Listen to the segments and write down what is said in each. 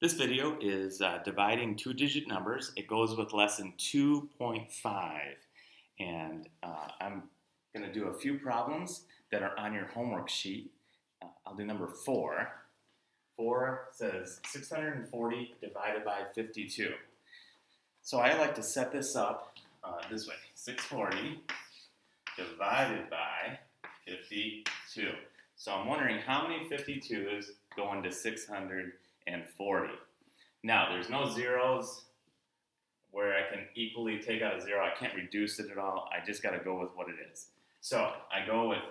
This video is dividing two-digit numbers. It goes with lesson 2.5, and I'm going to do a few problems that are on your homework sheet. I'll do number 4. 4 says 640 divided by 52. So I like to set this up this way. 640 divided by 52. So I'm wondering how many 52s go into 640. Now, there's no zeros where I can equally take out a zero. I can't reduce it at all. I just got to go with what it is. So I go with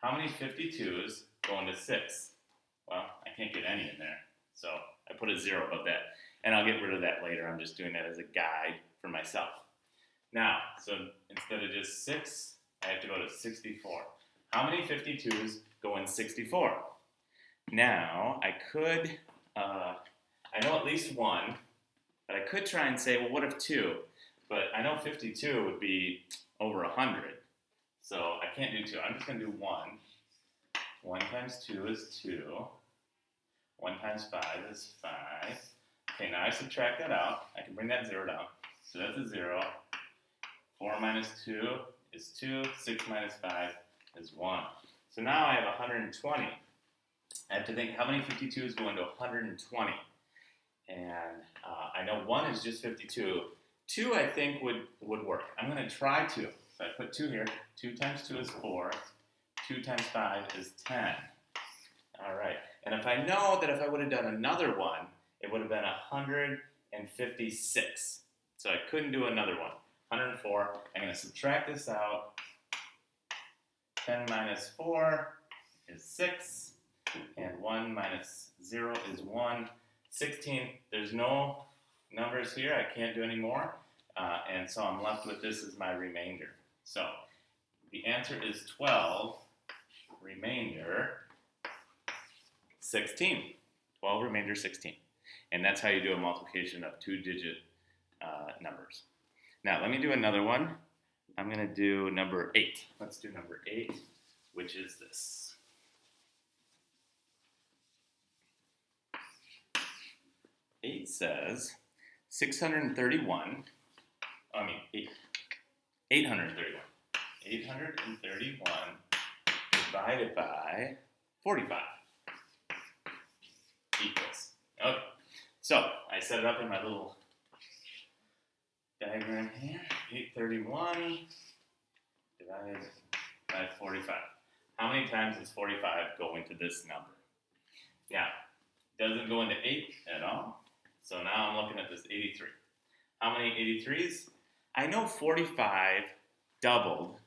how many 52s go into 6? Well, I can't get any in there. So I put a 0 above that. And I'll get rid of that later. I'm just doing that as a guide for myself. Now, so instead of just 6, I have to go to 64. How many 52s go in 64? Now, I could, I know at least one, but I could try and say, well, what if 2? But I know 52 would be over 100. So I can't do 2. I'm just going to do 1. 1 times 2 is 2. 1 times 5 is 5. Okay, now I subtract that out. I can bring that 0 down. So that's a 0. 4 minus 2 is 2. 6 minus 5 is 1. So now I have 120. I have to think how many 52s go into 120. And I know 1 is just 52. 2 I think would work. I'm going to try 2. So I put 2 here. 2 times 2 is 4. 2 times 5 is 10. All right. And if I know that if I would have done another one, it would have been 156. So I couldn't do another one. 104. I'm going to subtract this out. 10 minus 4 is 6. And 1 minus 0 is 1. 16, there's no numbers here. I can't do any more. And so I'm left with this as my remainder. So the answer is 12, remainder 16. 12, remainder 16. And that's how you do a multiplication of two-digit numbers. Now, let me do another one. I'm going to do number 8. Let's do number 8, which is this. 8 says 831 divided by 45 equals. Okay, so I set it up in my little diagram here. 831 divided by 45. How many times does 45 go into this number? Now, it doesn't go into 8 at all. So now I'm looking at this 83. How many 83s? I know 45 doubled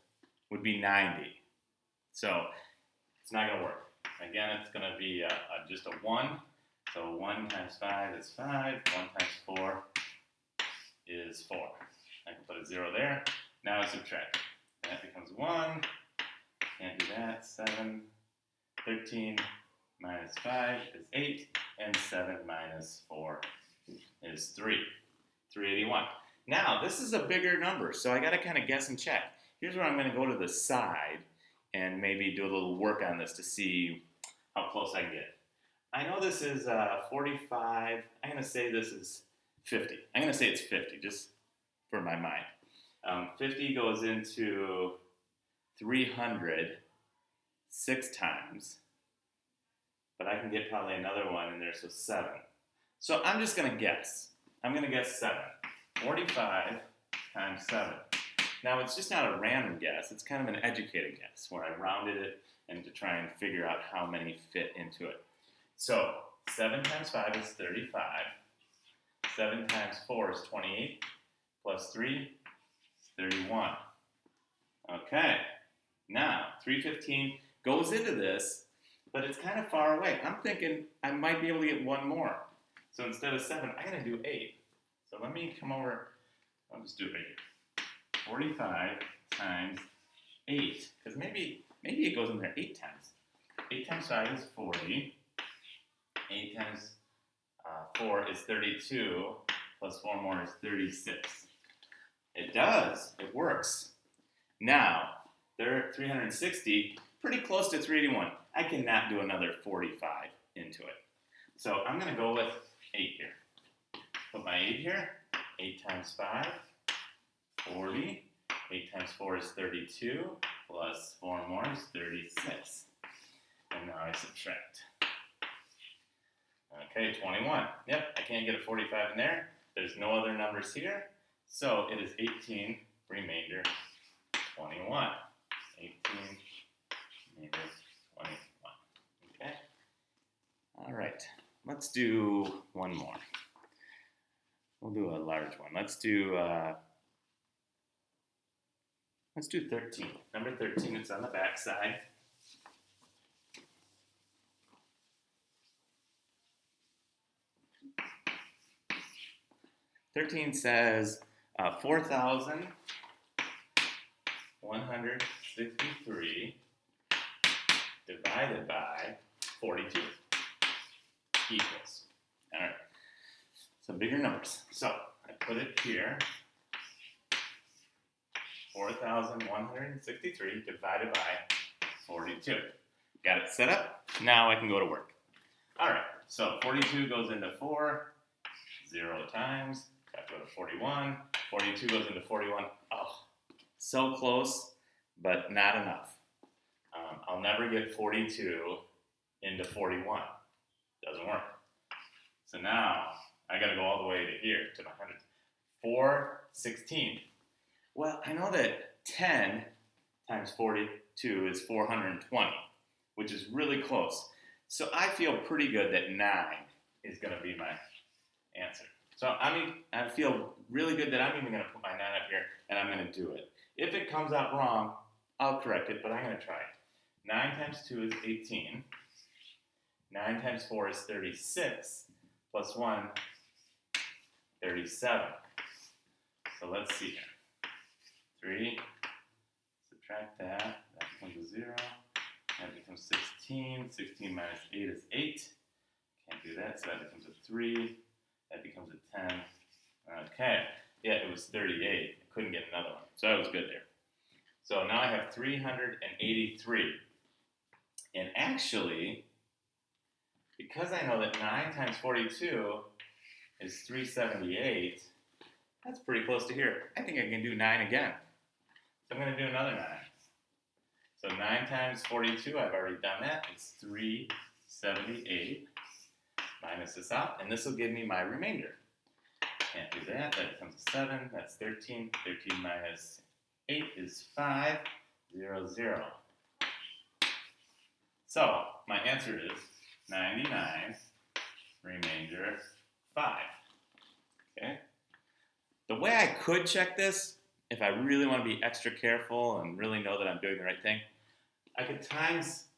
would be 90. So it's not going to work. Again, it's going to be just a 1. So 1 times 5 is 5. 1 times 4 is 4. I can put a 0 there. Now I subtract. That becomes 1. Can't do that. 7. 13 minus 5 is 8. And 7 minus 4 is 3. 381. Now, this is a bigger number, so I got to kind of guess and check. Here's where I'm going to go to the side and maybe do a little work on this to see how close I can get. I know this is 45. I'm going to say this is 50. I'm going to say it's 50, just for my mind. 50 goes into 300 6 times, but I can get probably another one in there, so 7. So I'm just going to guess. I'm going to guess 7. 45 times 7. Now, it's just not a random guess. It's kind of an educated guess where I rounded it and to try and figure out how many fit into it. So 7 times 5 is 35. 7 times 4 is 28. Plus 3 is 31. Okay. Now, 315 goes into this, but it's kind of far away. I'm thinking I might be able to get one more. So instead of 7, I'm going to do 8. So let me come over. I'll just do it right here. 45 times 8. Because maybe it goes in there 8 times. 8 times 5 is 40. 8 times 4 is 32. Plus 4 more is 36. It does. It works. Now, they're 360, pretty close to 381. I cannot do another 45 into it. So I'm going to go with 8 here. Put my 8 here. 8 times 5, 40. 8 times 4 is 32, plus 4 more is 36. And now I subtract. Okay, 21. Yep, I can't get a 45 in there. There's no other numbers here. So it is 18, remainder 21. 18, remainder 21. Okay? All right, let's do one more. We'll do a large one. Let's do 13. Number 13, it's on the back side. Thirteen says 4,163 divided by 42 equals. All right, so bigger numbers. So I put it here. 4,163 divided by 42. Got it set up? Now I can go to work. All right, so 42 goes into 4, 0 times. Got to go to 41. 42 goes into 41. Oh, so close, but not enough. I'll never get 42 into 41. Doesn't work. So now I got to go all the way to here, to my hundreds. 416. Well, I know that 10 times 42 is 420, which is really close. So I feel pretty good that 9 is going to be my answer. So I feel really good that I'm even going to put my 9 up here, and I'm going to do it. If it comes out wrong, I'll correct it, but I'm going to try it. 9 times 2 is 18. 9 times 4 is 36, plus 1, 37. So let's see here. 3, subtract that becomes a 0, that becomes 16, 16 minus 8 is 8, can't do that, so that becomes a 3, that becomes a 10, okay, yeah, it was 38, I couldn't get another one, so I was good there. So now I have 383, and actually, because I know that 9 times 42 is 378, that's pretty close to here. I think I can do 9 again. So I'm going to do another 9. So 9 times 42, I've already done that. It's 378 minus this out, and this will give me my remainder. Can't do that. That becomes a 7. That's 13. 13 minus 8 is 5. 0, 0. So my answer is 99, remainder 5. Okay? The way I could check this, if I really want to be extra careful and really know that I'm doing the right thing, I could times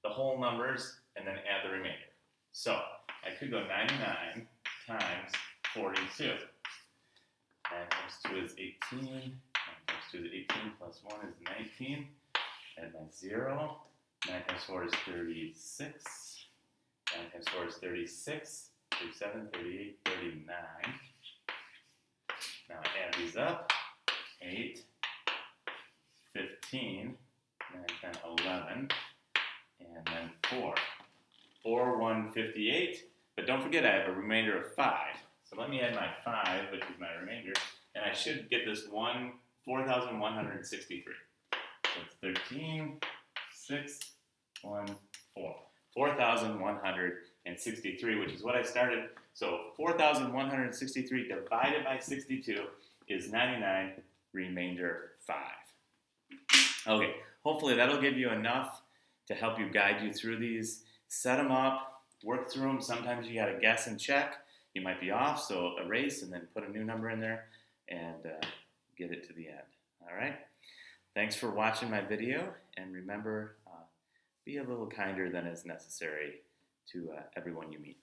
the whole numbers and then add the remainder. So I could go 99 times 42. 9 times 2 is 18. 9 times 2 is 18 plus 1 is 19. Add my 0. 9 times 4 is 36. 9 times 4 is 36. 37, 38, 39. Now I add these up. 8, 15, 9, 10, 11, and then 4. 4, 1, 58. But don't forget I have a remainder of 5. So let me add my 5, which is my remainder, and I should get this 4,163. So it's 13, 6, 1, 4. 4,163, which is what I started. So 4,163 divided by 62 is 99, remainder 5. Okay, hopefully that'll give you enough to help you guide you through these. Set them up, work through them. Sometimes you gotta guess and check. You might be off, so erase and then put a new number in there and get it to the end. All right? Thanks for watching my video, and remember, be a little kinder than is necessary to everyone you meet.